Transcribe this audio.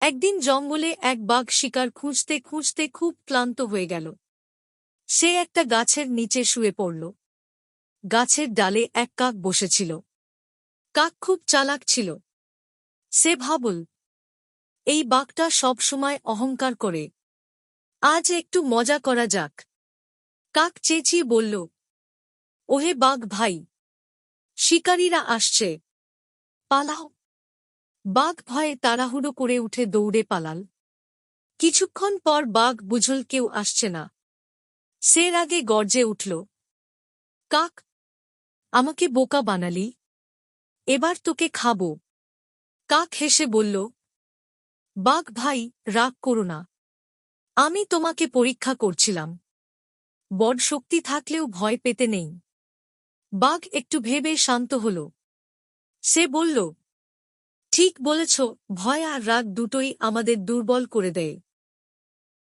একদিন জঙ্গলে এক বাঘ শিকার খুঁজতে খুঁজতে খুব ক্লান্ত হয়ে গেল। সে একটা গাছের নিচে শুয়ে পড়ল। গাছের ডালে এক কাক বসেছিল। কাক খুব চালাক ছিল। সে ভাবল, এই বাঘটা সব সময় অহংকার করে, আজ একটু মজা করা যাক। কাক চেঁচিয়ে বলল, ওহে বাঘ ভাই, শিকারীরা আসছে, পালাও। বাঘ ভয়ে তাড়াহুড়ো করে উঠে দৌড়ে পালাল। কিছুক্ষণ পর বাঘ বুঝল কেউ আসছে না। সে রাগে গর্জে উঠল, কাক, আমাকে বোকা বানালি, এবার তোকে খাব। কাক হেসে বলল, বাঘ ভাই, রাগ করো না, আমি তোমাকে পরীক্ষা করছিলাম। বড় শক্তি থাকলেও ভয় পেতে নেই। বাঘ একটু ভেবে শান্ত হল। সে বলল, ঠিক বলেছ, ভয় আর রাগ দুটোই আমাদের দুর্বল করে দেয়।